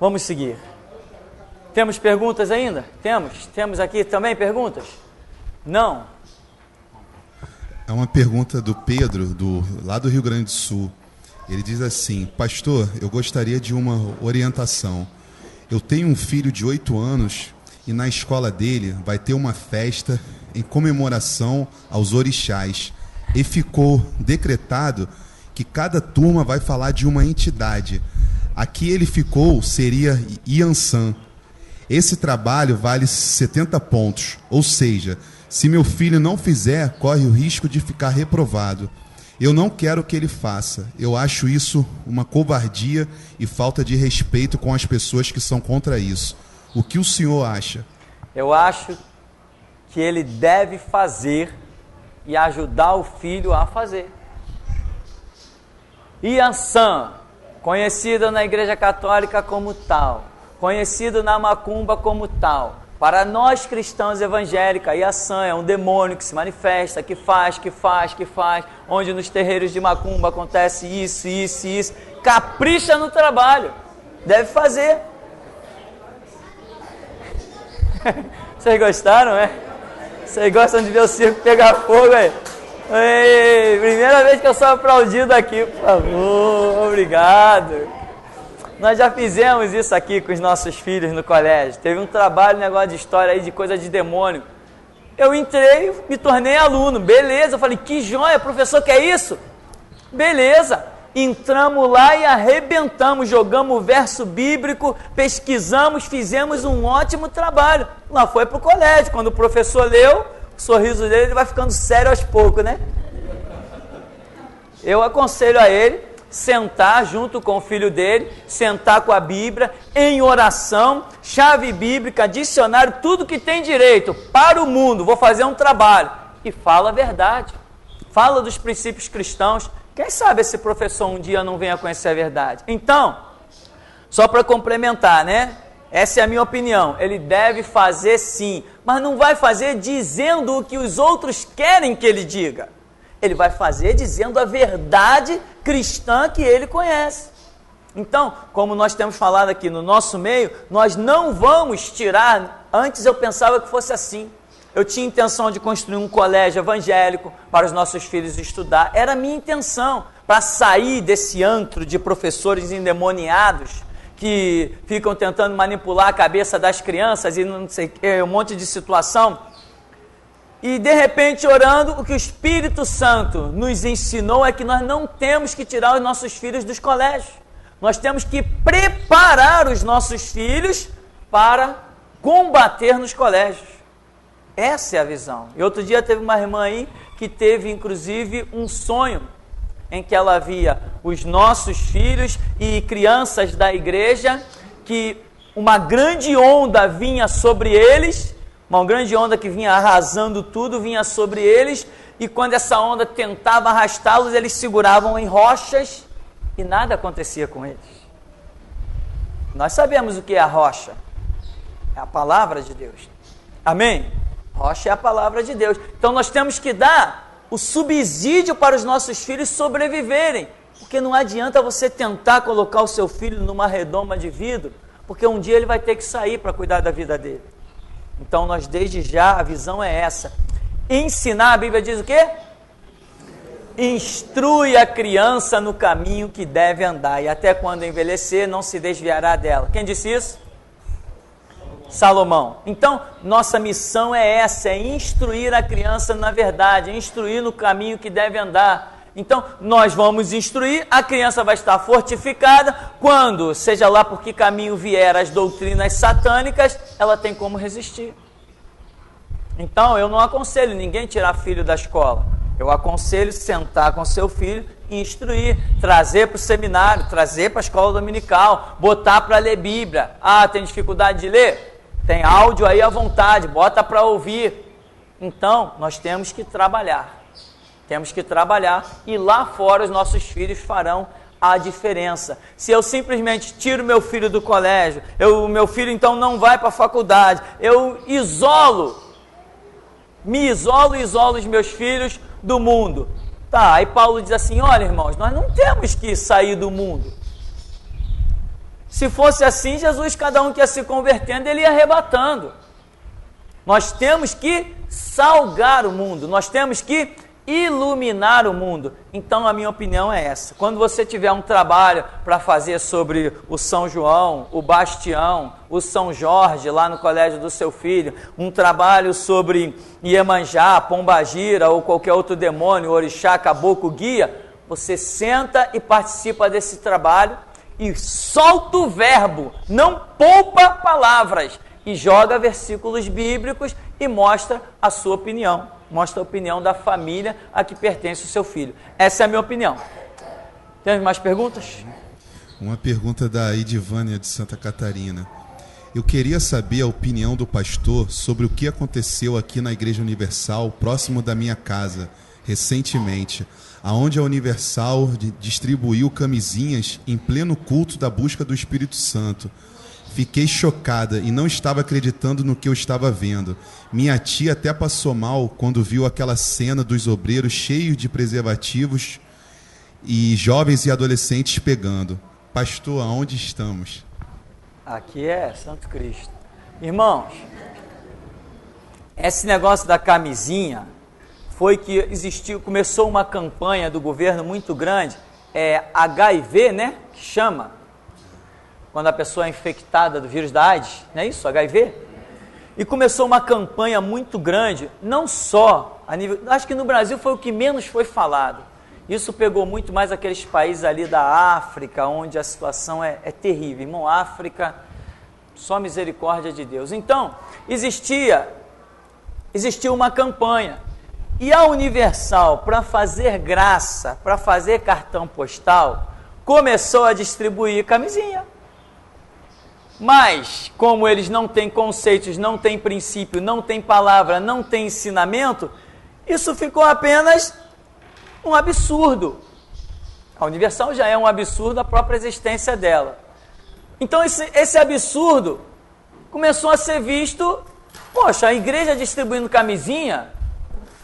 Vamos seguir. Temos perguntas ainda? Temos aqui também perguntas? Não? É uma pergunta do Pedro, lá do Rio Grande do Sul. Ele diz assim: pastor, eu gostaria de uma orientação. Eu tenho um filho de 8 anos e na escola dele vai ter uma festa em comemoração aos orixás. E ficou decretado que cada turma vai falar de uma entidade. Aqui ele ficou, seria Iansã. Esse trabalho vale 70 pontos, ou seja, se meu filho não fizer, corre o risco de ficar reprovado. Eu não quero que ele faça. Eu acho isso uma covardia e falta de respeito com as pessoas que são contra isso. O que o senhor acha? Eu acho que ele deve fazer e ajudar o filho a fazer. Iansã, conhecida na Igreja Católica como tal, conhecido na Macumba como tal. Para nós cristãos evangélicos, Iansã é um demônio que se manifesta, que faz, onde nos terreiros de Macumba acontece isso. Capricha no trabalho, deve fazer. Vocês gostaram, é? Vocês gostam de ver o circo pegar fogo, aí? Ei, primeira vez que eu sou aplaudido aqui, por favor, obrigado. Nós já fizemos isso aqui com os nossos filhos no colégio. Teve um trabalho, negócio de história aí, de coisa de demônio. Eu entrei, me tornei aluno, beleza. Eu falei, que joia, professor, que é isso? Beleza. Entramos lá e arrebentamos, jogamos o verso bíblico, pesquisamos, fizemos um ótimo trabalho. Lá foi para o colégio. Quando o professor leu, o sorriso dele ele vai ficando sério aos poucos, né? Eu aconselho a ele sentar junto com o filho dele, sentar com a Bíblia, em oração, chave bíblica, dicionário, tudo que tem direito para o mundo. Vou fazer um trabalho. E fala a verdade. Fala dos princípios cristãos. Quem sabe esse professor um dia não venha conhecer a verdade. Então, só para complementar, né? Essa é a minha opinião. Ele deve fazer sim, mas não vai fazer dizendo o que os outros querem que ele diga. Ele vai fazer dizendo a verdade cristã que ele conhece. Então, como nós temos falado aqui no nosso meio, nós não vamos tirar. Antes eu pensava que fosse assim. Eu tinha intenção de construir um colégio evangélico para os nossos filhos estudar. Era a minha intenção, para sair desse antro de professores endemoniados que ficam tentando manipular a cabeça das crianças e não sei um monte de situação. E de repente, orando, o que o Espírito Santo nos ensinou é que nós não temos que tirar os nossos filhos dos colégios. Nós temos que preparar os nossos filhos para combater nos colégios. Essa é a visão. E outro dia teve uma irmã aí que teve inclusive um sonho em que ela via os nossos filhos e crianças da igreja, que uma grande onda vinha sobre eles, uma grande onda que vinha arrasando tudo, vinha sobre eles, e quando essa onda tentava arrastá-los, eles seguravam em rochas e nada acontecia com eles. Nós sabemos o que é a rocha. É a palavra de Deus. Amém? Rocha é a palavra de Deus. Então nós temos que dar o subsídio para os nossos filhos sobreviverem, porque não adianta você tentar colocar o seu filho numa redoma de vidro, porque um dia ele vai ter que sair para cuidar da vida dele. Então nós desde já, a visão é essa. Ensinar, a Bíblia diz o quê? Instrui a criança no caminho que deve andar, e até quando envelhecer não se desviará dela. Quem disse isso? Salomão. Então, nossa missão é essa, é instruir a criança na verdade, instruir no caminho que deve andar. Então, nós vamos instruir, a criança vai estar fortificada, quando, seja lá por que caminho vier as doutrinas satânicas, ela tem como resistir. Então, eu não aconselho ninguém tirar filho da escola. Eu aconselho sentar com seu filho e instruir, trazer para o seminário, trazer para a escola dominical, botar para ler Bíblia. Ah, tem dificuldade de ler? Tem áudio aí à vontade, bota para ouvir. Então, nós temos que trabalhar. Temos que trabalhar e lá fora os nossos filhos farão a diferença. Se eu simplesmente tiro meu filho do colégio, meu filho então não vai para a faculdade, eu me isolo os meus filhos do mundo. Tá, aí Paulo diz assim, olha irmãos, nós não temos que sair do mundo. Se fosse assim, Jesus, cada um que ia se convertendo, ele ia arrebatando. Nós temos que salgar o mundo, nós temos que iluminar o mundo. Então a minha opinião é essa: quando você tiver um trabalho para fazer sobre o São João, o Bastião, o São Jorge lá no colégio do seu filho, um trabalho sobre Iemanjá, Pombagira ou qualquer outro demônio, orixá, caboclo, guia, você senta e participa desse trabalho e solta o verbo, não poupa palavras, e joga versículos bíblicos e mostra a sua opinião, mostra a opinião da família a que pertence o seu filho. Essa é a minha opinião. Temos mais perguntas? Uma pergunta da Edivânia de Santa Catarina. Eu queria saber a opinião do pastor sobre o que aconteceu aqui na Igreja Universal, próximo da minha casa, recentemente, aonde a Universal distribuiu camisinhas em pleno culto da busca do Espírito Santo. Fiquei chocada e não estava acreditando no que eu estava vendo. Minha tia até passou mal quando viu aquela cena dos obreiros cheios de preservativos e jovens e adolescentes pegando. Pastor, aonde estamos? Aqui é Santo Cristo. Irmãos, esse negócio da camisinha foi que começou uma campanha do governo muito grande, HIV, né, que chama, quando a pessoa é infectada do vírus da AIDS, não é isso, HIV? E começou uma campanha muito grande, não só a nível, acho que no Brasil foi o que menos foi falado, isso pegou muito mais aqueles países ali da África, onde a situação é terrível, irmão, África, só misericórdia de Deus. Então, existia uma campanha, e a Universal, para fazer graça, para fazer cartão postal, começou a distribuir camisinha. Mas, como eles não têm conceitos, não têm princípio, não têm palavra, não têm ensinamento, isso ficou apenas um absurdo. A Universal já é um absurdo a própria existência dela. Então, esse absurdo começou a ser visto, poxa, a igreja distribuindo camisinha.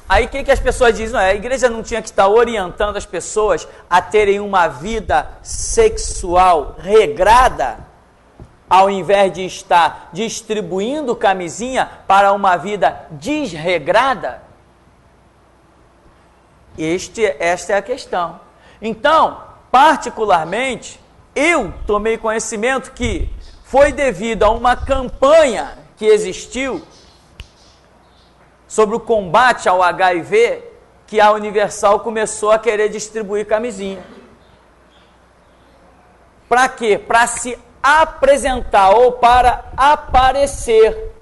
Aí o que as pessoas dizem? A igreja não tinha que estar orientando as pessoas a terem uma vida sexual regrada, ao invés de estar distribuindo camisinha para uma vida desregrada? Esta é a questão. Então, particularmente, eu tomei conhecimento que foi devido a uma campanha que existiu sobre o combate ao HIV, que a Universal começou a querer distribuir camisinha. Para quê? Para se apresentar ou para aparecer.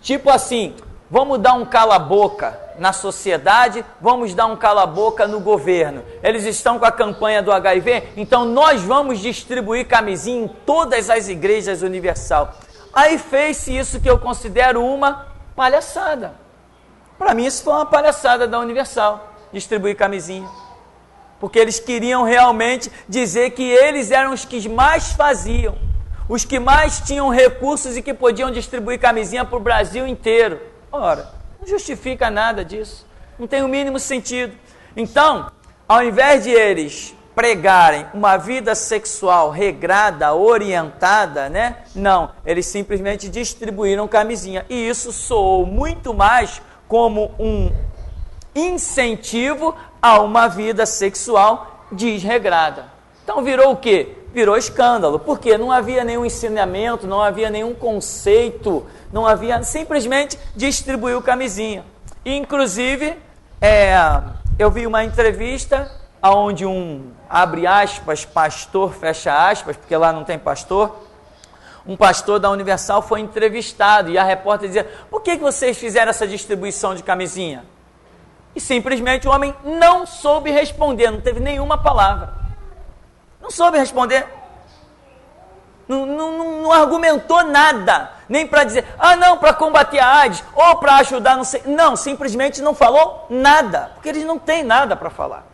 Tipo assim, vamos dar um cala-boca na sociedade, vamos dar um cala-boca no governo. Eles estão com a campanha do HIV, então nós vamos distribuir camisinha em todas as igrejas Universal. Aí fez-se isso que eu considero uma palhaçada. Para mim isso foi uma palhaçada da Universal, distribuir camisinha. Porque eles queriam realmente dizer que eles eram os que mais faziam, os que mais tinham recursos e que podiam distribuir camisinha para o Brasil inteiro. Ora, não justifica nada disso, não tem o mínimo sentido. Então, ao invés de eles pregarem uma vida sexual regrada, orientada, né? Não, eles simplesmente distribuíram camisinha. E isso soou muito mais como um incentivo a uma vida sexual desregrada. Então virou o quê? Virou escândalo, porque não havia nenhum ensinamento, não havia nenhum conceito, não havia, simplesmente distribuiu camisinha. E, inclusive, eu vi uma entrevista onde abre aspas, pastor, fecha aspas, porque lá não tem pastor, um pastor da Universal foi entrevistado e a repórter dizia: por que vocês fizeram essa distribuição de camisinha? E simplesmente o homem não soube responder, não teve nenhuma palavra. Não soube responder. Não argumentou nada, nem para dizer, não, para combater a AIDS, ou para ajudar, não sei. Não, simplesmente não falou nada, porque eles não têm nada para falar.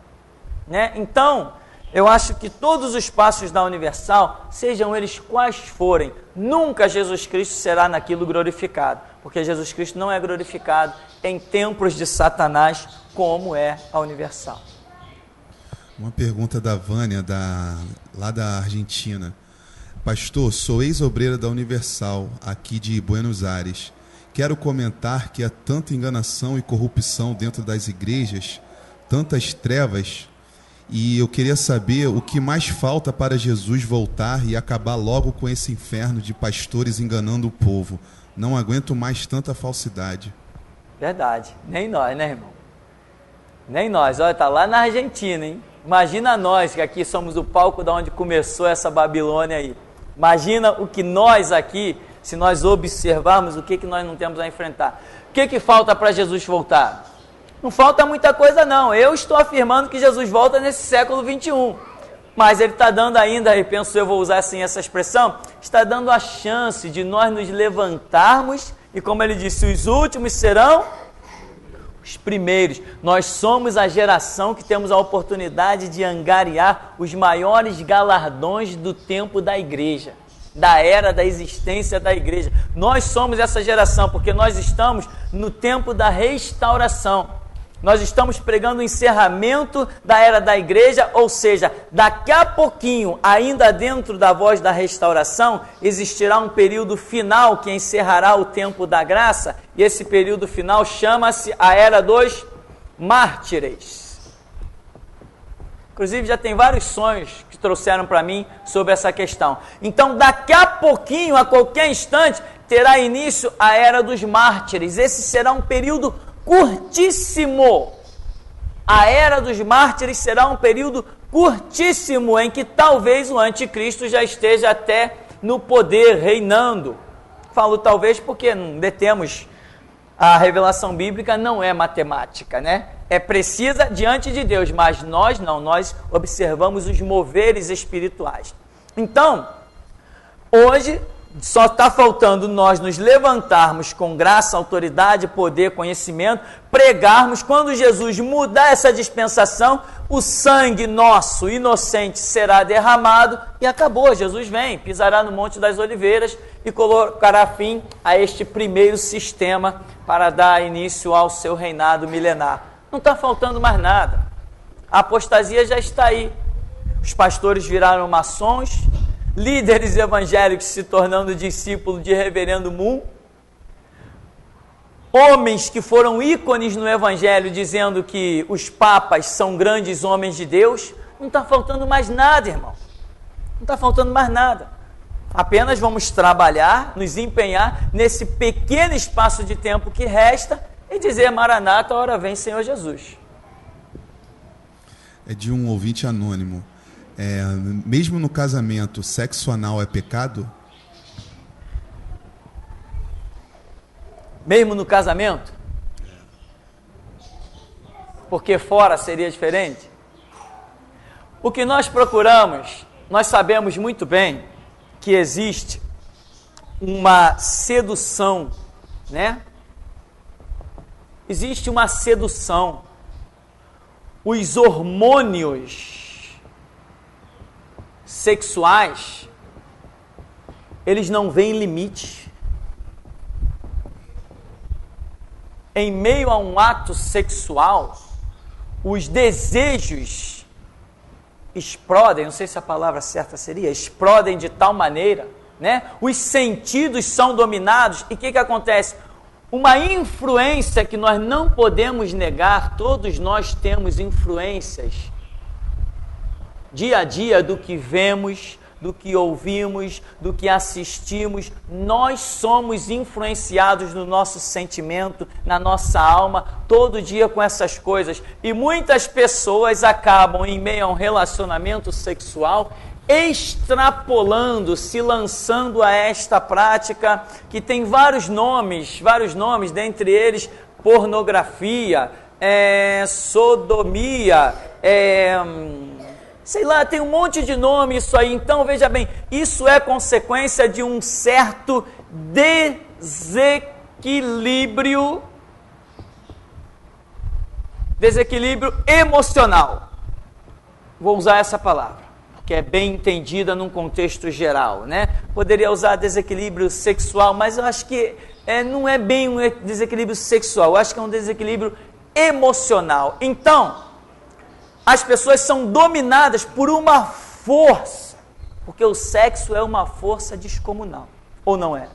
Né? Então, eu acho que todos os passos da Universal, sejam eles quais forem, nunca Jesus Cristo será naquilo glorificado, porque Jesus Cristo não é glorificado em templos de Satanás, como é a Universal. Uma pergunta da Vânia, lá da Argentina. Pastor, sou ex-obreira da Universal, aqui de Buenos Aires. Quero comentar que há tanta enganação e corrupção dentro das igrejas, tantas trevas, e eu queria saber o que mais falta para Jesus voltar e acabar logo com esse inferno de pastores enganando o povo. Não aguento mais tanta falsidade. Verdade. Nem nós, né, irmão? Nem nós. Olha, tá lá na Argentina, hein? Imagina nós, que aqui somos o palco da onde começou essa Babilônia aí. Imagina o que nós aqui, se nós observarmos o que nós não temos a enfrentar. O que falta para Jesus voltar? Não falta muita coisa não. Eu estou afirmando que Jesus volta nesse século 21. Mas ele está dando ainda, e penso eu vou usar assim essa expressão, está dando a chance de nós nos levantarmos e, como ele disse, os últimos serão os primeiros. Nós somos a geração que temos a oportunidade de angariar os maiores galardões do tempo da igreja, da era da existência da igreja. Nós somos essa geração, porque nós estamos no tempo da restauração. Nós estamos pregando o encerramento da era da igreja, ou seja, daqui a pouquinho, ainda dentro da voz da restauração, existirá um período final que encerrará o tempo da graça, e esse período final chama-se a era dos mártires. Inclusive já tem vários sonhos que trouxeram para mim sobre essa questão. Então daqui a pouquinho, a qualquer instante, terá início a era dos mártires. Esse será um período curtíssimo. A era dos mártires será um período curtíssimo em que talvez o anticristo já esteja até no poder, reinando. Falo talvez porque não detemos a revelação bíblica, não é matemática, né? É precisa diante de Deus, mas nós não, nós observamos os moveres espirituais. Então, hoje só está faltando nós nos levantarmos com graça, autoridade, poder, conhecimento, pregarmos. Quando Jesus mudar essa dispensação, o sangue nosso inocente será derramado e acabou. Jesus vem, pisará no Monte das Oliveiras e colocará fim a este primeiro sistema para dar início ao seu reinado milenar. Não está faltando mais nada. A apostasia já está aí. Os pastores viraram maçons, líderes evangélicos se tornando discípulos de Reverendo Moon, homens que foram ícones no evangelho dizendo que os papas são grandes homens de Deus. Não está faltando mais nada, irmão. Não está faltando mais nada. Apenas vamos trabalhar, nos empenhar nesse pequeno espaço de tempo que resta e dizer: Maranata, a hora vem, Senhor Jesus. É de um ouvinte anônimo. Mesmo no casamento, sexo anal é pecado? Mesmo no casamento? Porque fora seria diferente? O que nós procuramos, nós sabemos muito bem que existe uma sedução, né? Existe uma sedução. Os hormônios sexuais, eles não veem limite. Em meio a um ato sexual, os desejos explodem, não sei se a palavra certa seria, explodem de tal maneira, né? Os sentidos são dominados, e o que acontece? Uma influência que nós não podemos negar, todos nós temos influências dia a dia do que vemos, do que ouvimos, do que assistimos. Nós somos influenciados no nosso sentimento, na nossa alma, todo dia com essas coisas. E muitas pessoas acabam, em meio a um relacionamento sexual, extrapolando, se lançando a esta prática que tem vários nomes, dentre eles pornografia, sodomia, sei lá, tem um monte de nome isso aí. Então, veja bem, isso é consequência de um certo desequilíbrio emocional. Vou usar essa palavra, que é bem entendida num contexto geral, né? Poderia usar desequilíbrio sexual, mas eu acho que não é bem um desequilíbrio sexual, eu acho que é um desequilíbrio emocional. Então, as pessoas são dominadas por uma força, porque o sexo é uma força descomunal, ou não é?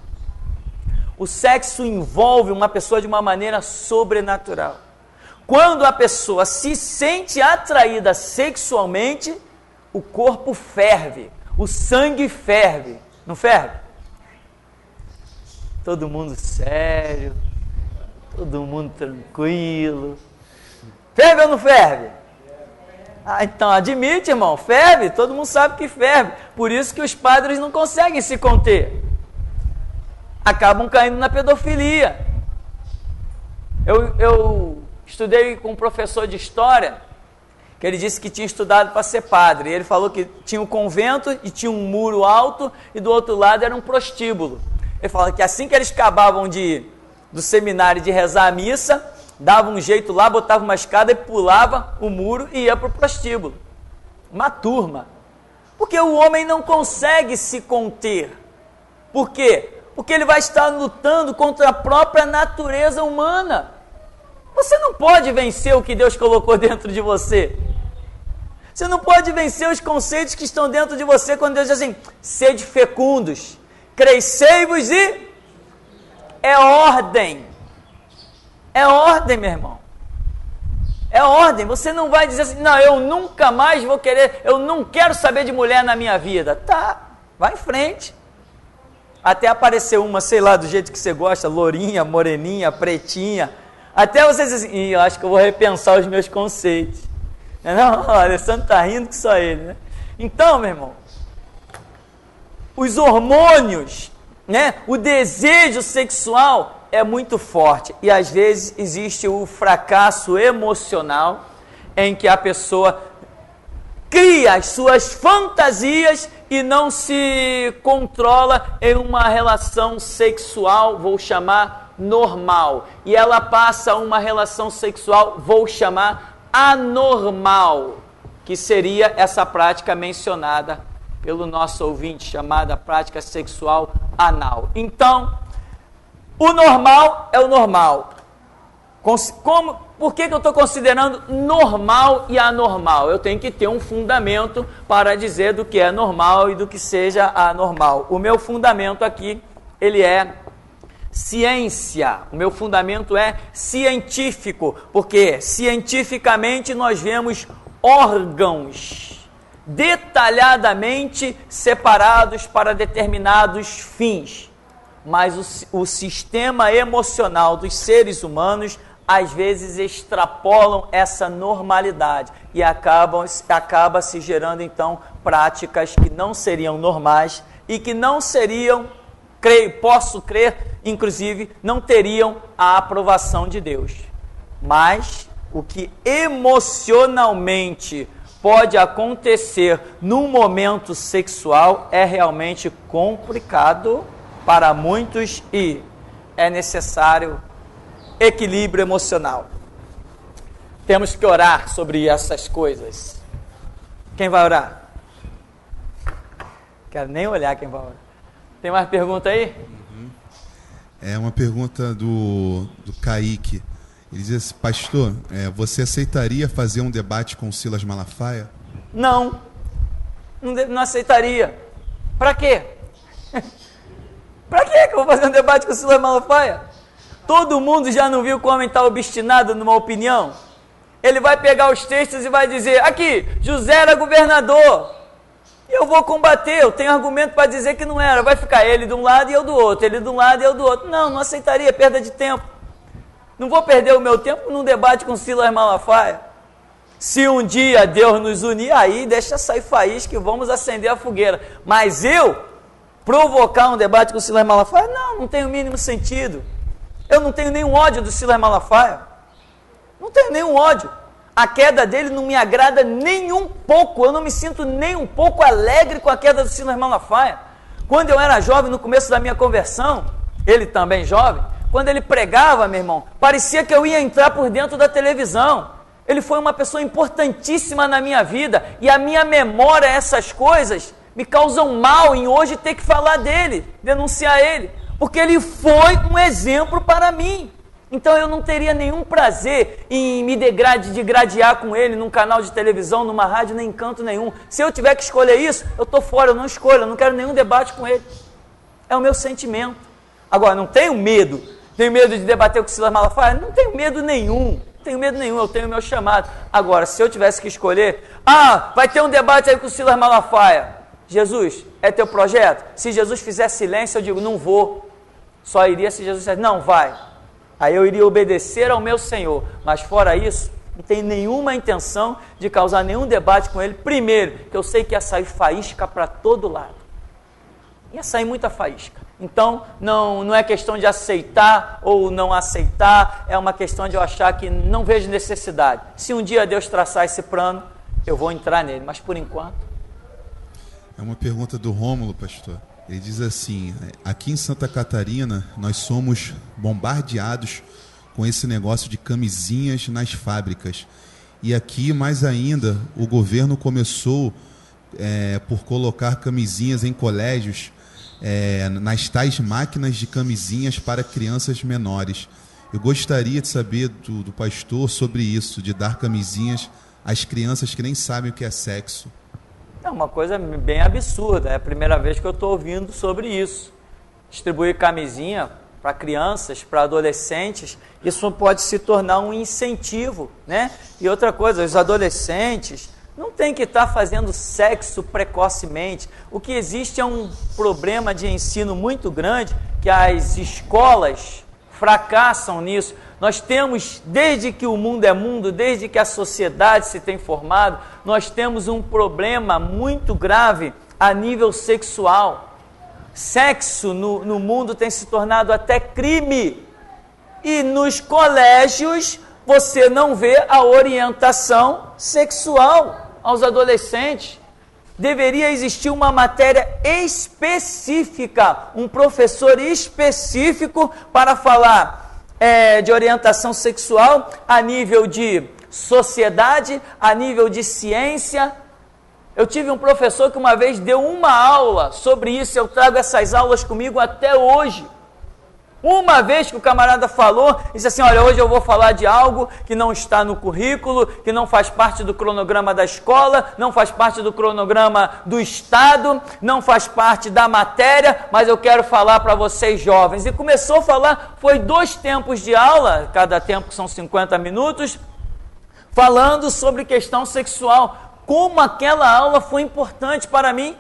O sexo envolve uma pessoa de uma maneira sobrenatural. Quando a pessoa se sente atraída sexualmente, o corpo ferve, o sangue ferve, não ferve? Todo mundo sério, todo mundo tranquilo. Ferve ou não ferve? Ah, então admite, irmão, ferve, todo mundo sabe que ferve. Por isso que os padres não conseguem se conter. Acabam caindo na pedofilia. Eu estudei com um professor de história, que ele disse que tinha estudado para ser padre. E ele falou que tinha um convento e tinha um muro alto e do outro lado era um prostíbulo. Ele falou que assim que eles acabavam do seminário de rezar a missa, dava um jeito lá, botava uma escada e pulava o muro e ia para o prostíbulo. Uma turma. Porque o homem não consegue se conter. Por quê? Porque ele vai estar lutando contra a própria natureza humana. Você não pode vencer o que Deus colocou dentro de você. Você não pode vencer os conceitos que estão dentro de você quando Deus diz assim, sede fecundos, crescei-vos e... É ordem. É ordem, meu irmão. É ordem. Você não vai dizer assim, não, eu nunca mais vou querer, eu não quero saber de mulher na minha vida. Tá, vai em frente. Até aparecer uma, sei lá, do jeito que você gosta, lourinha, moreninha, pretinha. Até você dizer assim, eu acho que eu vou repensar os meus conceitos. Não, o Alessandro está rindo que só ele, né? Então, meu irmão, os hormônios, né? O desejo sexual é muito forte. E às vezes existe o fracasso emocional em que a pessoa cria as suas fantasias e não se controla em uma relação sexual, vou chamar normal. E ela passa a uma relação sexual, vou chamar anormal, que seria essa prática mencionada pelo nosso ouvinte, chamada prática sexual anal. Então, o normal é o normal. Por que eu estou considerando normal e anormal? Eu tenho que ter um fundamento para dizer do que é normal e do que seja anormal. O meu fundamento aqui, ele é ciência. O meu fundamento é científico, porque cientificamente nós vemos órgãos detalhadamente separados para determinados fins. Mas o sistema emocional dos seres humanos às vezes extrapolam essa normalidade e acaba se gerando então práticas que não seriam normais e que não seriam, posso crer, inclusive, não teriam a aprovação de Deus. Mas o que emocionalmente pode acontecer num momento sexual é realmente complicado para muitos e é necessário equilíbrio emocional. Temos que orar sobre essas coisas. Quem vai orar? Quero nem olhar quem vai orar. Tem mais pergunta aí? É uma pergunta do Kaique. Ele diz assim, pastor, você aceitaria fazer um debate com Silas Malafaia? Não aceitaria. Para quê? Para que eu vou fazer um debate com o Silas Malafaia? Todo mundo já não viu que o homem está obstinado numa opinião? Ele vai pegar os textos e vai dizer, aqui, José era governador. E eu vou combater, eu tenho argumento para dizer que não era. Vai ficar ele de um lado e eu do outro, ele de um lado e eu do outro. Não aceitaria, perda de tempo. Não vou perder o meu tempo num debate com Silas Malafaia. Se um dia Deus nos unir, aí deixa sair faísca e vamos acender a fogueira. Mas eu provocar um debate com Silas Malafaia, não tem o mínimo sentido. Eu não tenho nenhum ódio do Silas Malafaia. Não tenho nenhum ódio. A queda dele não me agrada nem um pouco. Eu não me sinto nem um pouco alegre com a queda do Silas Malafaia. Quando eu era jovem, no começo da minha conversão, ele também jovem, quando ele pregava, meu irmão, parecia que eu ia entrar por dentro da televisão. Ele foi uma pessoa importantíssima na minha vida. E a minha memória, essas coisas, me causam mal em hoje ter que falar dele, denunciar ele. Porque ele foi um exemplo para mim. Então eu não teria nenhum prazer em me degradear com ele num canal de televisão, numa rádio, nem canto nenhum. Se eu tiver que escolher isso, eu estou fora, eu não escolho, eu não quero nenhum debate com ele. É o meu sentimento. Agora, não tenho medo de debater com o Silas Malafaia? Não tenho medo nenhum, eu tenho o meu chamado. Agora, se eu tivesse que escolher, vai ter um debate aí com o Silas Malafaia. Jesus, é teu projeto? Se Jesus fizer silêncio, eu digo, não vou. Só iria se Jesus dissesse, não, vai. Aí eu iria obedecer ao meu Senhor. Mas fora isso, não tenho nenhuma intenção de causar nenhum debate com ele. Primeiro, que eu sei que ia sair faísca para todo lado. Ia sair muita faísca. Então, não é questão de aceitar ou não aceitar, é uma questão de eu achar que não vejo necessidade. Se um dia Deus traçar esse plano, eu vou entrar nele, mas por enquanto... É uma pergunta do Rômulo, pastor. Ele diz assim, aqui em Santa Catarina, nós somos bombardeados com esse negócio de camisinhas nas fábricas. E aqui, mais ainda, o governo começou por colocar camisinhas em colégios, nas tais máquinas de camisinhas para crianças menores. Eu gostaria de saber do pastor sobre isso, de dar camisinhas às crianças que nem sabem o que é sexo. É uma coisa bem absurda, é a primeira vez que eu estou ouvindo sobre isso. Distribuir camisinha para crianças, para adolescentes, isso pode se tornar um incentivo, né? E outra coisa, os adolescentes não tem que estar fazendo sexo precocemente. O que existe é um problema de ensino muito grande, que as escolas fracassam nisso. Nós temos, desde que o mundo é mundo, desde que a sociedade se tem formado, nós temos um problema muito grave a nível sexual. Sexo no mundo tem se tornado até crime. E nos colégios você não vê a orientação sexual aos adolescentes. Deveria existir uma matéria específica, um professor específico para falar de orientação sexual a nível de sociedade, a nível de ciência. Eu tive um professor que uma vez deu uma aula sobre isso, eu trago essas aulas comigo até hoje. Uma vez que o camarada falou, disse assim, olha, hoje eu vou falar de algo que não está no currículo, que não faz parte do cronograma da escola, não faz parte do cronograma do Estado, não faz parte da matéria, mas eu quero falar para vocês jovens. E começou a falar, foi 2 tempos de aula, cada tempo são 50 minutos, falando sobre questão sexual. Como aquela aula foi importante para mim.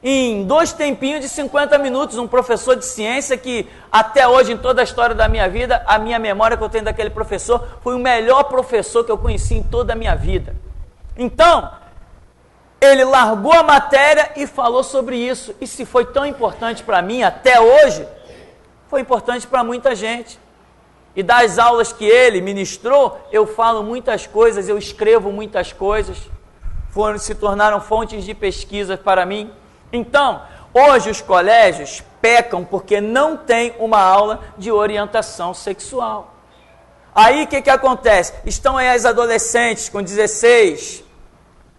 Em 2 tempinhos de 50 minutos, um professor de ciência que até hoje, em toda a história da minha vida, a minha memória que eu tenho daquele professor, foi o melhor professor que eu conheci em toda a minha vida. Então, ele largou a matéria e falou sobre isso. E se foi tão importante para mim até hoje, foi importante para muita gente. E das aulas que ele ministrou, eu falo muitas coisas, eu escrevo muitas coisas, se tornaram fontes de pesquisa para mim. Então, hoje os colégios pecam porque não tem uma aula de orientação sexual. Aí o que acontece? Estão aí as adolescentes com 16,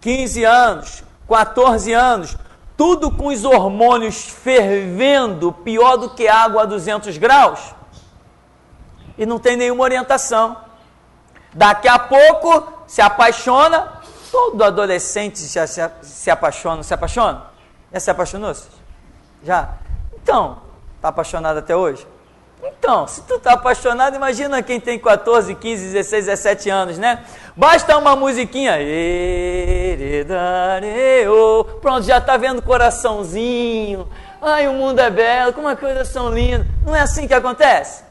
15 anos, 14 anos, tudo com os hormônios fervendo, pior do que água a 200 graus, e não tem nenhuma orientação. Daqui a pouco se apaixona, todo adolescente já se apaixona, não se apaixona? Já se apaixonou? Já? Então, está apaixonado até hoje? Então, se tu está apaixonado, imagina quem tem 14, 15, 16, 17 anos, né? Basta uma musiquinha, pronto, já está vendo coraçãozinho, ai, o mundo é belo, como as coisas são lindas. Não é assim que acontece?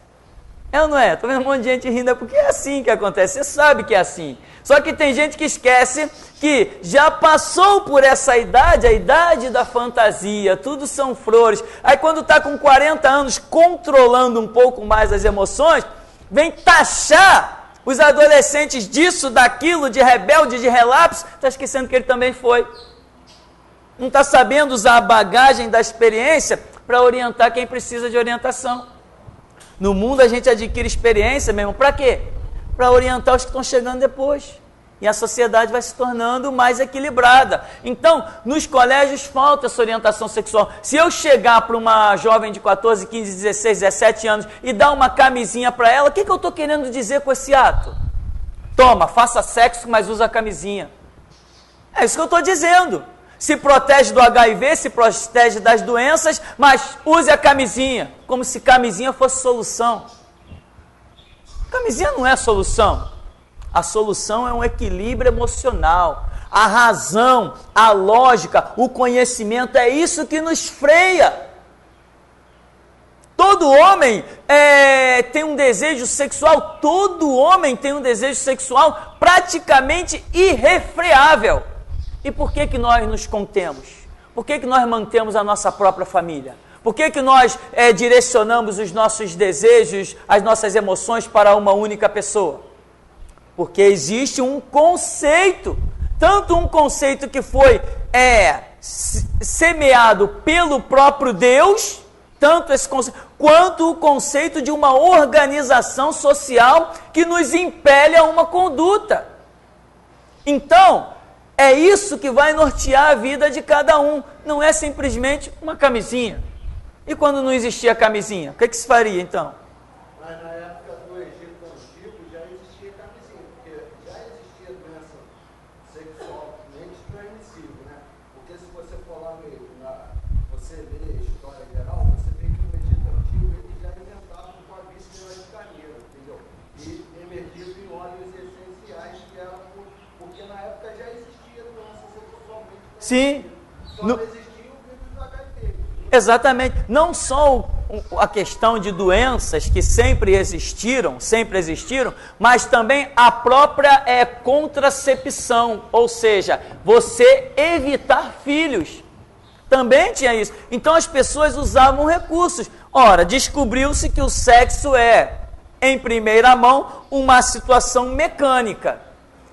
É ou não é? Estou vendo um monte de gente rindo, porque é assim que acontece, você sabe que é assim. Só que tem gente que esquece que já passou por essa idade, a idade da fantasia, tudo são flores. Aí quando está com 40 anos, controlando um pouco mais as emoções, vem taxar os adolescentes disso, daquilo, de rebelde, de relapso, está esquecendo que ele também foi. Não está sabendo usar a bagagem da experiência para orientar quem precisa de orientação. No mundo a gente adquire experiência mesmo, para quê? Para orientar os que estão chegando depois. E a sociedade vai se tornando mais equilibrada. Então, nos colégios falta essa orientação sexual. Se eu chegar para uma jovem de 14, 15, 16, 17 anos e dar uma camisinha para ela, o que eu estou querendo dizer com esse ato? Toma, faça sexo, mas usa a camisinha. É isso que eu estou dizendo. Se protege do HIV, se protege das doenças, mas use a camisinha. Como se camisinha fosse solução. Camisinha não é solução. A solução é um equilíbrio emocional. A razão, a lógica, o conhecimento, é isso que nos freia. Todo homem tem um desejo sexual, todo homem tem um desejo sexual praticamente irrefreável. E por que nós nos contemos? Por que nós mantemos a nossa própria família? Por que nós direcionamos os nossos desejos, as nossas emoções para uma única pessoa? Porque existe um conceito, tanto um conceito que foi semeado pelo próprio Deus, tanto esse conceito, quanto o conceito de uma organização social que nos impele a uma conduta. Então, é isso que vai nortear a vida de cada um, não é simplesmente uma camisinha. E quando não existia camisinha, o que se faria então? Mas na época do Egito Antigo já existia camisinha, porque já existia doença sexualmente transmissível, né? Porque se você for lá mesmo, você vê a história geral, você vê que no Egito Antigo eles já inventavam com a víscera de carneiro, entendeu? E emergido em óleos essenciais que eram, porque na época já existia doença sexualmente transmissível. Sim. Só não existia o vírus do HIV. Exatamente, não só a questão de doenças que sempre existiram, mas também a própria contracepção, ou seja, você evitar filhos, também tinha isso. Então as pessoas usavam recursos. Ora, descobriu-se que o sexo em primeira mão, uma situação mecânica,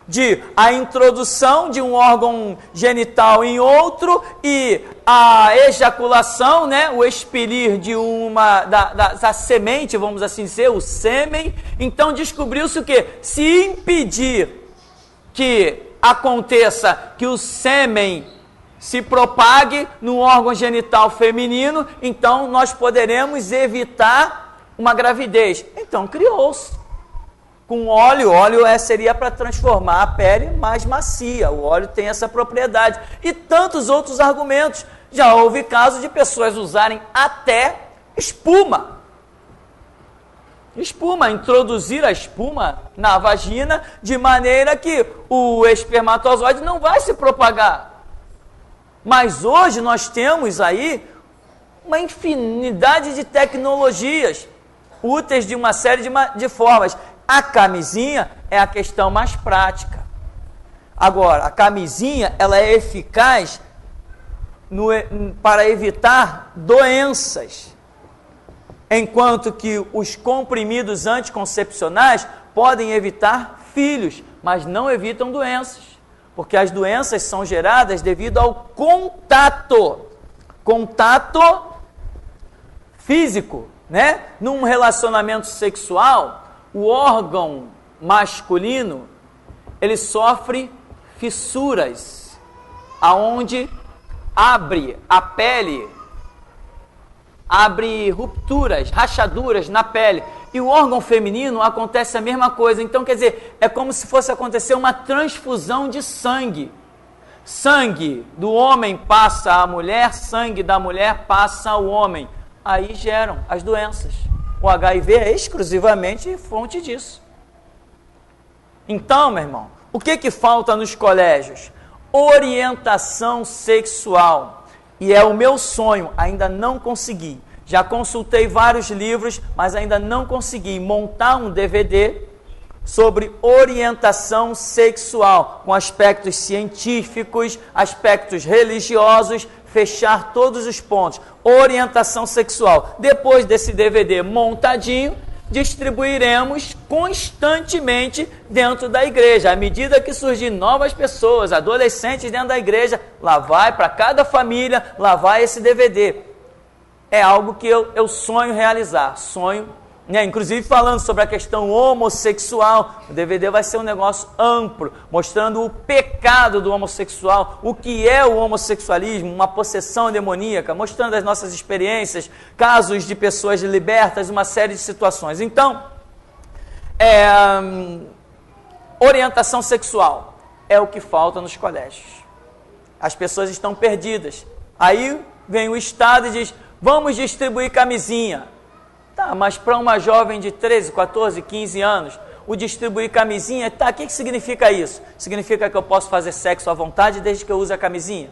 de a introdução de um órgão genital em outro e a ejaculação, né, o expelir de da semente, vamos assim dizer, o sêmen. Então descobriu-se o quê? Se impedir que aconteça que o sêmen se propague no órgão genital feminino, então nós poderemos evitar uma gravidez. Então criou-se. Com óleo seria para transformar a pele mais macia. O óleo tem essa propriedade. E tantos outros argumentos. Já houve casos de pessoas usarem até espuma. Introduzir a espuma na vagina de maneira que o espermatozoide não vai se propagar. Mas hoje nós temos aí uma infinidade de tecnologias úteis de uma série de formas. A camisinha é a questão mais prática. Agora, a camisinha ela é eficaz para evitar doenças, enquanto que os comprimidos anticoncepcionais podem evitar filhos, mas não evitam doenças, porque as doenças são geradas devido ao contato físico, né? Num relacionamento sexual, o órgão masculino, ele sofre fissuras, aonde abre a pele, abre rupturas, rachaduras na pele. E o órgão feminino acontece a mesma coisa. Então, quer dizer, é como se fosse acontecer uma transfusão de sangue. Sangue do homem passa à mulher, sangue da mulher passa ao homem. Aí geram as doenças. O HIV é exclusivamente fonte disso. Então, meu irmão, o que falta nos colégios? Orientação sexual. E é o meu sonho, ainda não consegui. Já consultei vários livros, mas ainda não consegui montar um DVD sobre orientação sexual, com aspectos científicos, aspectos religiosos, fechar todos os pontos. Orientação sexual. Depois desse DVD montadinho, distribuiremos constantemente dentro da igreja. À medida que surgem novas pessoas, adolescentes dentro da igreja, lá vai para cada família, lá vai esse DVD. É algo que eu sonho realizar, sonho Inclusive falando sobre a questão homossexual. O DVD vai ser um negócio amplo, mostrando o pecado do homossexual, o que é o homossexualismo, uma possessão demoníaca, mostrando as nossas experiências, casos de pessoas libertas, uma série de situações. Então, orientação sexual é o que falta nos colégios. As pessoas estão perdidas. Aí vem o Estado e diz, vamos distribuir camisinha. Tá, mas para uma jovem de 13, 14, 15 anos, o distribuir camisinha, tá, o que significa isso? Significa que eu posso fazer sexo à vontade desde que eu use a camisinha?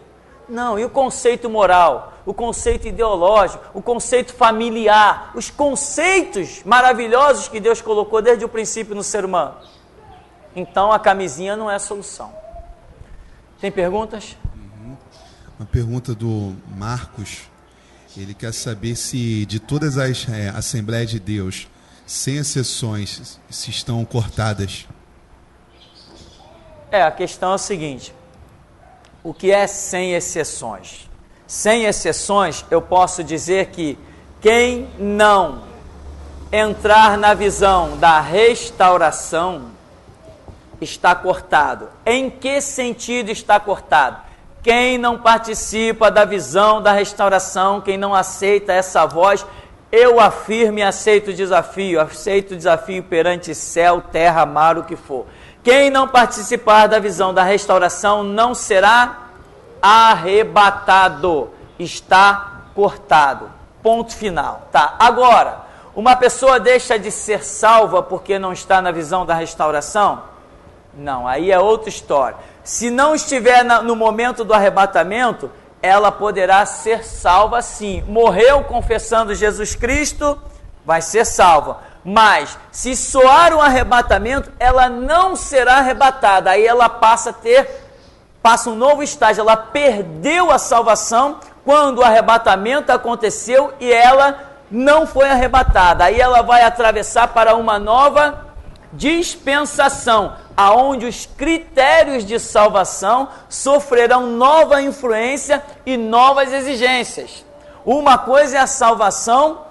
Não, e o conceito moral, o conceito ideológico, o conceito familiar, os conceitos maravilhosos que Deus colocou desde o princípio no ser humano. Então a camisinha não é a solução. Tem perguntas? Uma pergunta do Marcos. Ele quer saber se de todas as Assembleias de Deus, sem exceções, se estão cortadas. A questão é o seguinte, o que é sem exceções? Sem exceções, eu posso dizer que quem não entrar na visão da restauração está cortado. Em que sentido está cortado? Quem não participa da visão da restauração, quem não aceita essa voz, eu afirmo e aceito o desafio perante céu, terra, mar, o que for. Quem não participar da visão da restauração não será arrebatado, está cortado. Ponto final. Tá? Agora, uma pessoa deixa de ser salva porque não está na visão da restauração? Não, aí é outra história. Se não estiver no momento do arrebatamento, ela poderá ser salva sim. Morreu confessando Jesus Cristo, vai ser salva. Mas, se soar um arrebatamento, ela não será arrebatada. Aí ela passa um novo estágio. Ela perdeu a salvação quando o arrebatamento aconteceu e ela não foi arrebatada. Aí ela vai atravessar para uma nova dispensação, aonde os critérios de salvação sofrerão nova influência e novas exigências. Uma coisa é a salvação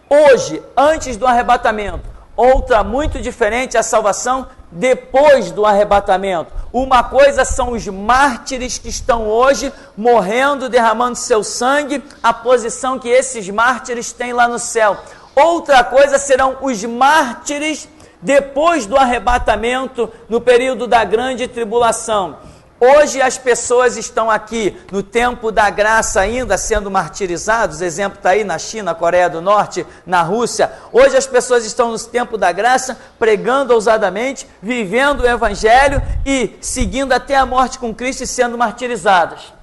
hoje, antes do arrebatamento. Outra muito diferente é a salvação depois do arrebatamento. Uma coisa são os mártires que estão hoje morrendo, derramando seu sangue, a posição que esses mártires têm lá no céu. Outra coisa serão os mártires depois do arrebatamento, no período da grande tribulação. Hoje as pessoas estão aqui no tempo da graça ainda sendo martirizados, exemplo está aí na China, Coreia do Norte, na Rússia. Hoje as pessoas estão no tempo da graça, pregando ousadamente, vivendo o Evangelho e seguindo até a morte com Cristo e sendo martirizadas.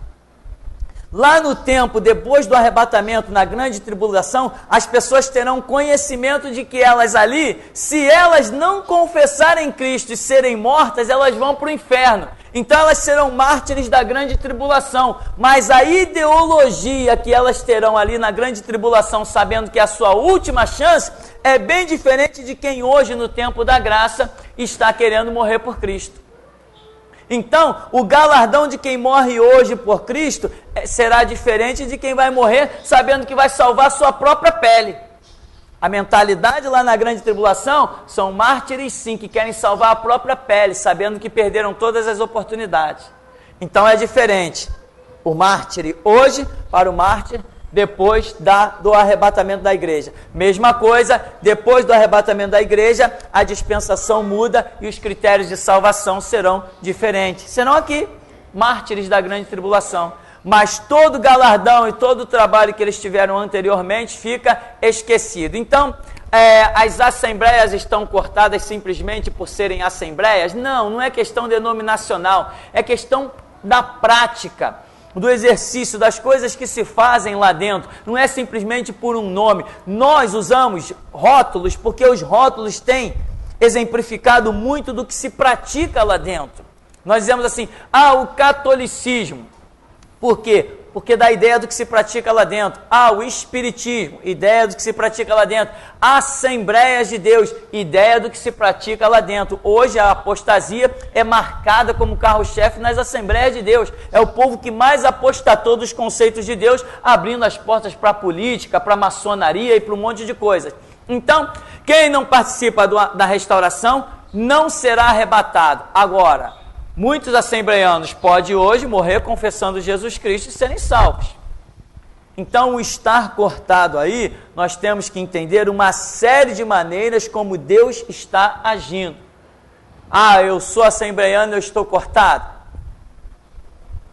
Lá no tempo, depois do arrebatamento, na grande tribulação, as pessoas terão conhecimento de que elas ali, se elas não confessarem Cristo e serem mortas, elas vão para o inferno. Então elas serão mártires da grande tribulação. Mas a ideologia que elas terão ali na grande tribulação, sabendo que é a sua última chance, é bem diferente de quem hoje, no tempo da graça, está querendo morrer por Cristo. Então, o galardão de quem morre hoje por Cristo será diferente de quem vai morrer sabendo que vai salvar sua própria pele. A mentalidade lá na grande tribulação são mártires sim, que querem salvar a própria pele, sabendo que perderam todas as oportunidades. Então é diferente o mártir hoje para o mártir depois do arrebatamento da igreja. Mesma coisa, depois do arrebatamento da igreja, a dispensação muda e os critérios de salvação serão diferentes. Serão aqui, mártires da grande tribulação. Mas todo galardão e todo o trabalho que eles tiveram anteriormente fica esquecido. Então, as assembleias estão cortadas simplesmente por serem assembleias? Não, não é questão denominacional, é questão da prática, do exercício, das coisas que se fazem lá dentro. Não é simplesmente por um nome. Nós usamos rótulos porque os rótulos têm exemplificado muito do que se pratica lá dentro. Nós dizemos assim, o catolicismo. Por quê? Porque dá ideia do que se pratica lá dentro. O espiritismo, ideia do que se pratica lá dentro. Assembleias de Deus, ideia do que se pratica lá dentro. Hoje a apostasia é marcada como carro-chefe nas Assembleias de Deus. É o povo que mais apostatou dos conceitos de Deus, abrindo as portas para a política, para a maçonaria e para um monte de coisas. Então, quem não participa da restauração não será arrebatado. Agora, muitos assembleianos podem hoje morrer confessando Jesus Cristo e serem salvos. Então, o estar cortado aí, nós temos que entender uma série de maneiras como Deus está agindo. Ah, eu sou assembleiano, eu estou cortado.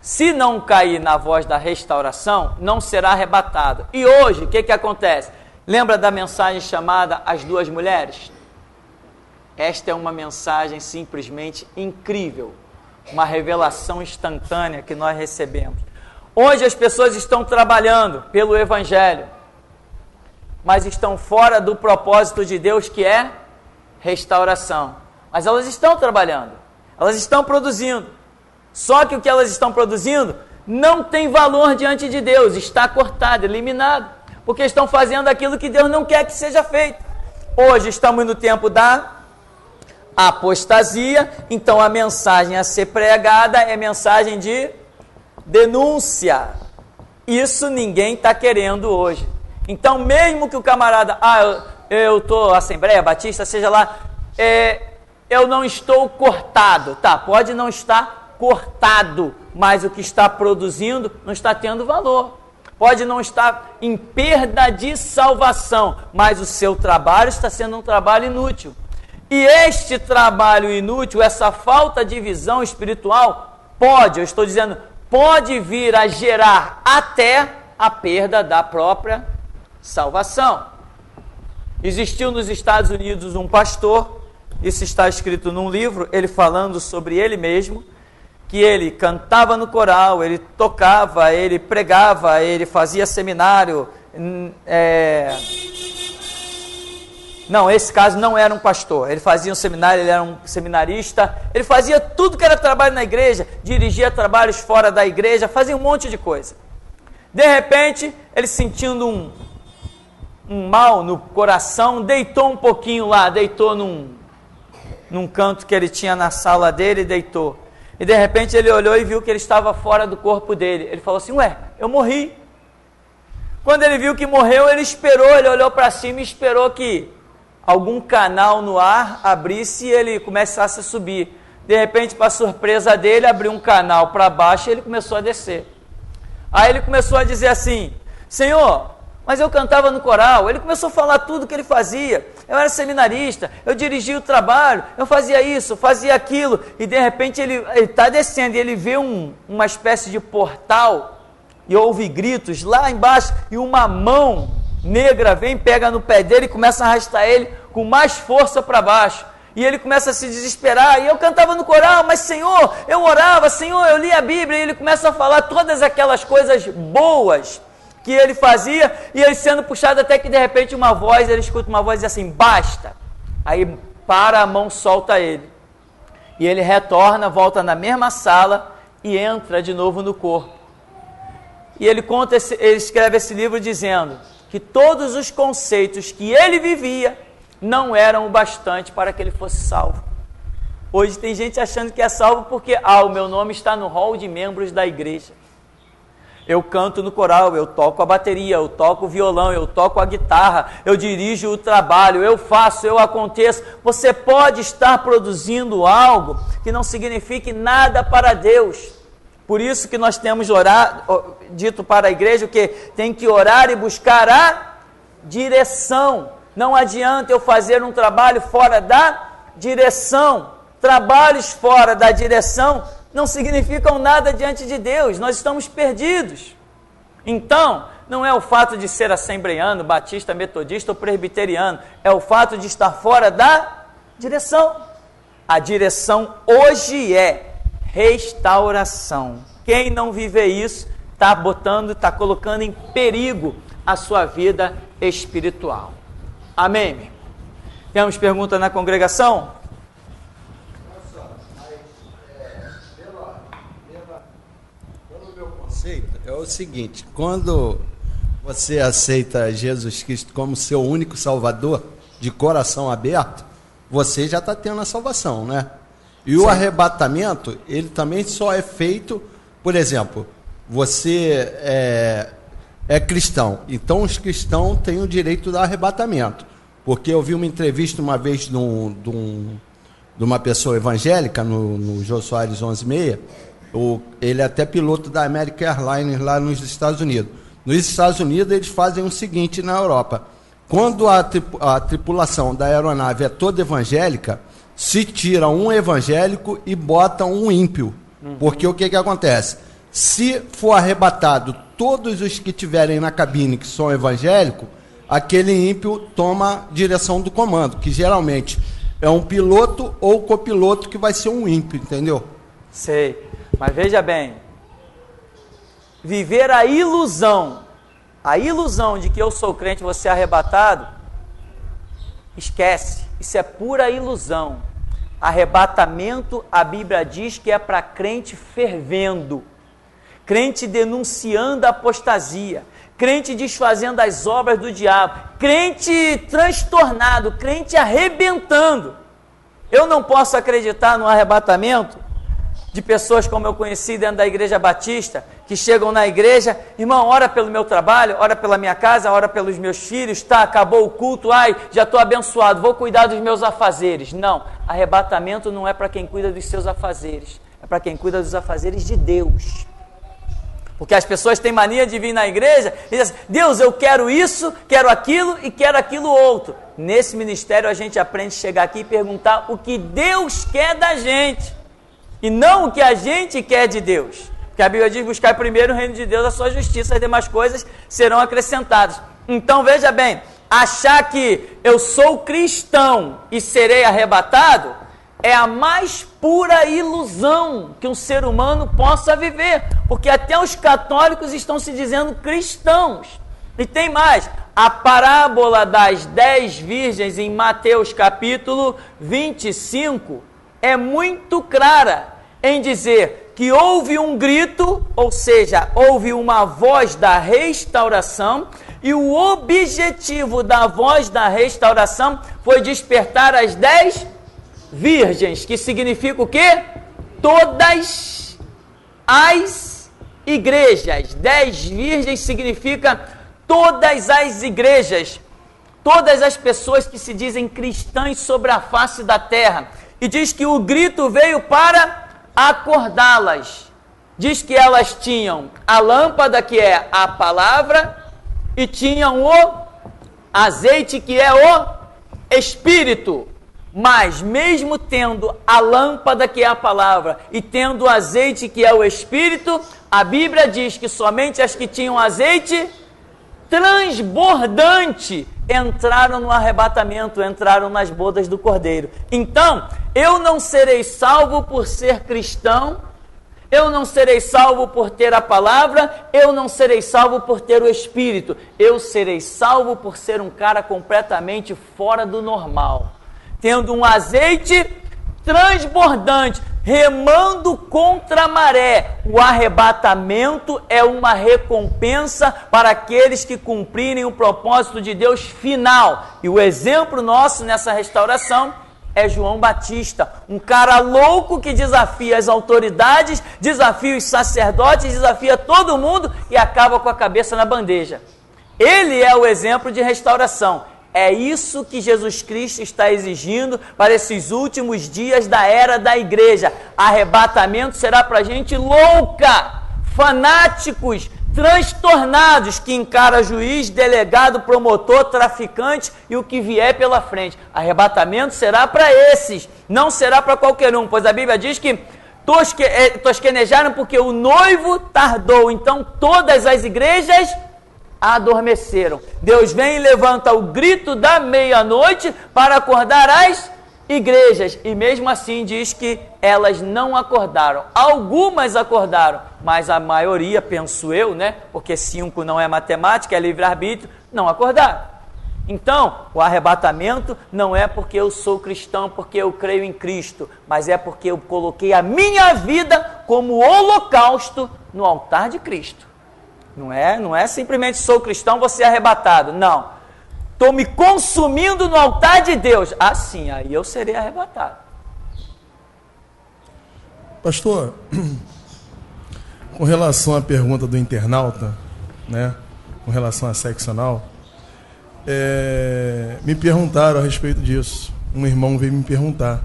Se não cair na voz da restauração, não será arrebatado. E hoje, o que acontece? Lembra da mensagem chamada As Duas Mulheres? Esta é uma mensagem simplesmente incrível, uma revelação instantânea que nós recebemos. Hoje as pessoas estão trabalhando pelo Evangelho, mas estão fora do propósito de Deus, que é restauração. Mas elas estão trabalhando, elas estão produzindo. Só que o que elas estão produzindo não tem valor diante de Deus, está cortado, eliminado, porque estão fazendo aquilo que Deus não quer que seja feito. Hoje estamos no tempo da apostasia, então a mensagem a ser pregada é mensagem de denúncia. Isso ninguém está querendo hoje. Então, mesmo que o camarada, eu estou Assembleia Batista, seja lá, eu não estou cortado, tá? Pode não estar cortado, mas o que está produzindo não está tendo valor. Pode não estar em perda de salvação, mas o seu trabalho está sendo um trabalho inútil. E este trabalho inútil, essa falta de visão espiritual, pode vir a gerar até a perda da própria salvação. Existiu nos Estados Unidos um pastor, isso está escrito num livro, ele falando sobre ele mesmo, que ele cantava no coral, ele tocava, ele pregava, ele fazia seminário. Não, esse caso não era um pastor, ele fazia um seminário, ele era um seminarista, ele fazia tudo que era trabalho na igreja, dirigia trabalhos fora da igreja, fazia um monte de coisa. De repente, ele sentindo um mal no coração, deitou um pouquinho lá, deitou num canto que ele tinha na sala dele, deitou. E de repente ele olhou e viu que ele estava fora do corpo dele. Ele falou assim, eu morri. Quando ele viu que morreu, ele esperou, ele olhou para cima e esperou que algum canal no ar abrisse e ele começasse a subir. De repente, para surpresa dele, abriu um canal para baixo e ele começou a descer. Aí ele começou a dizer assim, Senhor, mas eu cantava no coral. Ele começou a falar tudo que ele fazia. Eu era seminarista, eu dirigia o trabalho, eu fazia isso, fazia aquilo. E de repente ele está descendo e ele vê uma espécie de portal e ouve gritos lá embaixo e uma mão negra vem, pega no pé dele e começa a arrastar ele com mais força para baixo. E ele começa a se desesperar. E eu cantava no coral, mas Senhor, eu orava, Senhor, eu lia a Bíblia. E ele começa a falar todas aquelas coisas boas que ele fazia, e ele sendo puxado até que de repente ele escuta uma voz e diz assim, basta. Aí para a mão, solta ele. E ele retorna, volta na mesma sala e entra de novo no corpo. E ele escreve esse livro dizendo que todos os conceitos que ele vivia não eram o bastante para que ele fosse salvo. Hoje tem gente achando que é salvo porque, o meu nome está no hall de membros da igreja. Eu canto no coral, eu toco a bateria, eu toco o violão, eu toco a guitarra, eu dirijo o trabalho, eu faço, eu aconteço. Você pode estar produzindo algo que não signifique nada para Deus. Por isso que nós temos dito para a igreja que tem que orar e buscar a direção. Não adianta eu fazer um trabalho fora da direção. Trabalhos fora da direção não significam nada diante de Deus, nós estamos perdidos. Então, não é o fato de ser assembleiano, batista, metodista ou presbiteriano, é o fato de estar fora da direção. A direção hoje é restauração. Quem não viver isso, está colocando em perigo a sua vida espiritual. Amém? Temos pergunta na congregação? É o seguinte, quando você aceita Jesus Cristo como seu único Salvador, de coração aberto, você já está tendo a salvação, né? E o arrebatamento, ele também só é feito, por exemplo, você é cristão, então os cristãos têm o direito do arrebatamento, Porque eu vi uma entrevista uma vez de uma pessoa evangélica no Jô Soares 11:30. Ele é até piloto da American Airlines lá nos Estados Unidos. Nos Estados Unidos eles fazem o seguinte na Europa: quando a tripulação da aeronave é toda evangélica, se tira um evangélico e bota um ímpio. Porque o que acontece? Se for arrebatado todos os que tiverem na cabine que são evangélicos, aquele ímpio toma direção do comando, que geralmente é um piloto ou copiloto que vai ser um ímpio, entendeu? Sei, mas veja bem, viver a ilusão de que eu sou crente e você é arrebatado, esquece, isso é pura ilusão. Arrebatamento, a Bíblia diz que é para crente fervendo, crente denunciando a apostasia, crente desfazendo as obras do diabo, crente transtornado, crente arrebentando. Eu não posso acreditar no arrebatamento de pessoas como eu conheci dentro da Igreja Batista, que chegam na igreja: irmão, ora pelo meu trabalho, ora pela minha casa, ora pelos meus filhos, tá, acabou o culto, ai, já estou abençoado, vou cuidar dos meus afazeres. Não, arrebatamento não é para quem cuida dos seus afazeres, é para quem cuida dos afazeres de Deus. Porque as pessoas têm mania de vir na igreja e dizem assim: Deus, eu quero isso, quero aquilo e quero aquilo outro. Nesse ministério a gente aprende a chegar aqui e perguntar o que Deus quer da gente, e não o que a gente quer de Deus. Porque a Bíblia diz: buscar primeiro o reino de Deus, a sua justiça, as demais coisas serão acrescentadas. Então veja bem, achar que eu sou cristão e serei arrebatado é a mais pura ilusão que um ser humano possa viver, porque até os católicos estão se dizendo cristãos. E tem mais, a parábola das 10 virgens em Mateus capítulo 25 é muito clara em dizer que houve um grito, ou seja, houve uma voz da restauração, e o objetivo da voz da restauração foi despertar as 10 virgens, que significa o quê? Todas as igrejas. 10 virgens significa todas as igrejas, todas as pessoas que se dizem cristãs sobre a face da terra. E diz que o grito veio para acordá-las. Diz que elas tinham a lâmpada, que é a palavra, e tinham o azeite, que é o Espírito. Mas mesmo tendo a lâmpada, que é a palavra, e tendo o azeite, que é o Espírito, a Bíblia diz que somente as que tinham azeite transbordante entraram no arrebatamento, entraram nas bodas do Cordeiro. Então, eu não serei salvo por ser cristão, eu não serei salvo por ter a palavra, eu não serei salvo por ter o Espírito, eu serei salvo por ser um cara completamente fora do normal, tendo um azeite transbordante, remando contra a maré. O arrebatamento é uma recompensa para aqueles que cumprirem o propósito de Deus final. E o exemplo nosso nessa restauração é João Batista, um cara louco que desafia as autoridades, desafia os sacerdotes, desafia todo mundo e acaba com a cabeça na bandeja. Ele é o exemplo de restauração. É isso que Jesus Cristo está exigindo para esses últimos dias da era da igreja. Arrebatamento será para gente louca, fanáticos, transtornados, que encara juiz, delegado, promotor, traficante e o que vier pela frente. Arrebatamento será para esses, não será para qualquer um, pois a Bíblia diz que tosquenejaram porque o noivo tardou. Então todas as igrejas adormeceram. Deus vem e levanta o grito da meia-noite para acordar as igrejas, e mesmo assim diz que elas não acordaram. Algumas acordaram, mas a maioria, penso eu, né? Porque 5 não é matemática, é livre-arbítrio, não acordaram. Então, o arrebatamento não é porque eu sou cristão, porque eu creio em Cristo, mas é porque eu coloquei a minha vida como holocausto no altar de Cristo. Não é simplesmente sou cristão, vou ser arrebatado. Não. Estou me consumindo no altar de Deus. Assim, aí eu serei arrebatado. Pastor, com relação à pergunta do internauta, né, com relação à sexo anal, Me perguntaram a respeito disso. Um irmão veio me perguntar.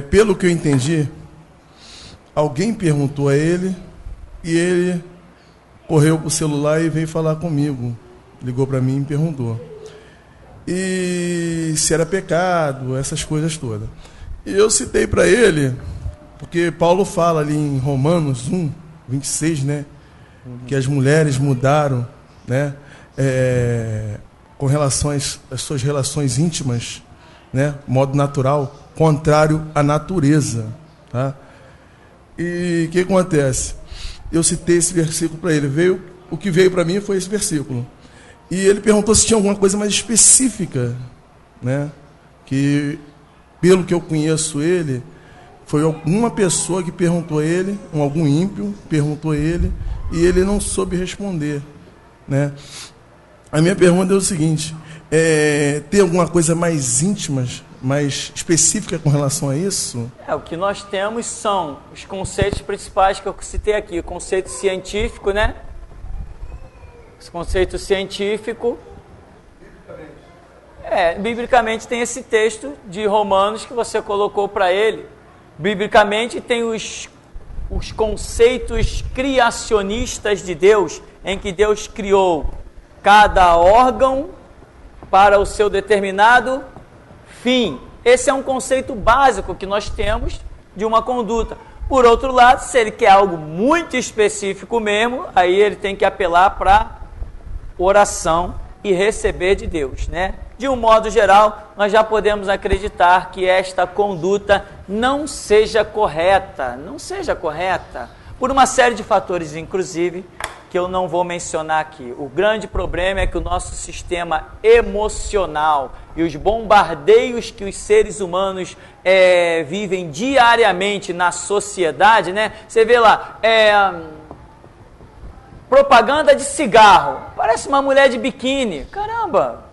Pelo que eu entendi, alguém perguntou a ele e ele correu para o celular e veio falar comigo. Ligou para mim e me perguntou. E se era pecado, essas coisas todas. E eu citei para ele, porque Paulo fala ali em Romanos 1, 26, né? Que as mulheres mudaram, né? Com relação às suas relações íntimas, né? Modo natural, contrário à natureza, tá? E o que acontece? Eu citei esse versículo para ele. O que veio para mim foi esse versículo. E ele perguntou se tinha alguma coisa mais específica, né? Que, pelo que eu conheço ele, foi alguma pessoa que perguntou a ele, algum ímpio perguntou a ele, e ele não soube responder, né? A minha pergunta é o seguinte: tem alguma coisa mais íntima, mais específica com relação a isso? O que nós temos são os conceitos principais que eu citei aqui. O conceito científico, né? Esse conceito científico. Biblicamente tem esse texto de Romanos que você colocou para ele. Biblicamente tem os conceitos criacionistas de Deus, em que Deus criou cada órgão para o seu determinado fim. Esse é um conceito básico que nós temos de uma conduta. Por outro lado, se ele quer algo muito específico mesmo, aí ele tem que apelar para oração e receber de Deus, né? De um modo geral, nós já podemos acreditar que esta conduta não seja correta, por uma série de fatores, inclusive, que eu não vou mencionar aqui. O grande problema é que o nosso sistema emocional e os bombardeios que os seres humanos vivem diariamente na sociedade, né? Você vê lá, propaganda de cigarro, parece uma mulher de biquíni, caramba!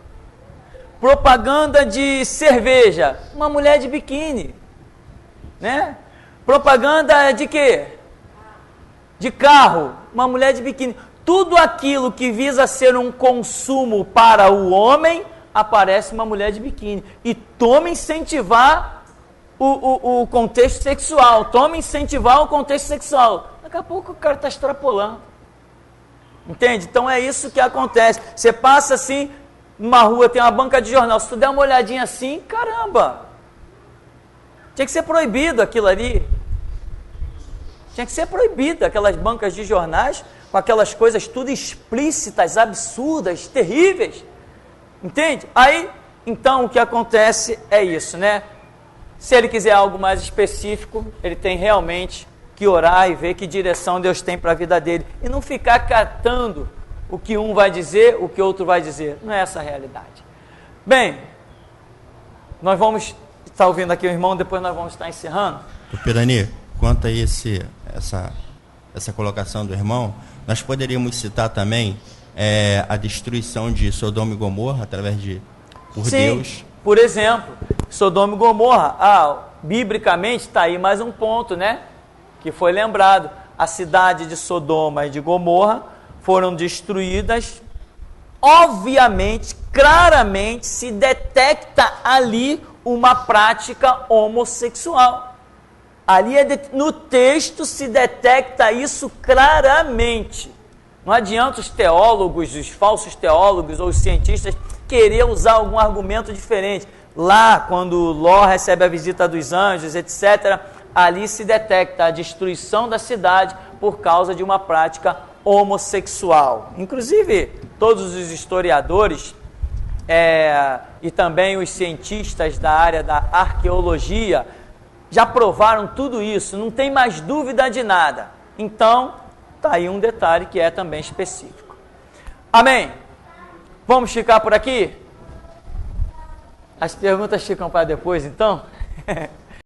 Propaganda de cerveja, uma mulher de biquíni, né? Propaganda de quê? De carro, uma mulher de biquíni. Tudo aquilo que visa ser um consumo para o homem, aparece uma mulher de biquíni. E toma incentivar o contexto sexual, Daqui a pouco o cara está extrapolando. Entende? Então é isso que acontece. Você passa assim, numa rua tem uma banca de jornal, se tu der uma olhadinha assim, caramba, tinha que ser proibido aquilo ali. Tinha que ser proibido aquelas bancas de jornais com aquelas coisas tudo explícitas, absurdas, terríveis. Entende? Aí, então, o que acontece é isso, né? Se ele quiser algo mais específico, ele tem realmente que orar e ver que direção Deus tem para a vida dele. E não ficar catando o que um vai dizer, o que outro vai dizer. Não é essa a realidade. Bem, nós vamos estar ouvindo aqui o irmão, depois nós vamos estar encerrando. Pirani, quanto a essa colocação do irmão, nós poderíamos citar também a destruição de Sodoma e Gomorra por Sim, Deus. Por exemplo, Sodoma e Gomorra, biblicamente está aí mais um ponto, né? Que foi lembrado. A cidade de Sodoma e de Gomorra foram destruídas. Obviamente, claramente se detecta ali uma prática homossexual. Ali no texto se detecta isso claramente. Não adianta os teólogos, os falsos teólogos ou os cientistas querer usar algum argumento diferente. Lá, quando Ló recebe a visita dos anjos, etc., ali se detecta a destruição da cidade por causa de uma prática homossexual. Inclusive, todos os historiadores e também os cientistas da área da arqueologia já provaram tudo isso, não tem mais dúvida de nada. Então, está aí um detalhe que é também específico. Amém? Vamos ficar por aqui? As perguntas ficam para depois, então?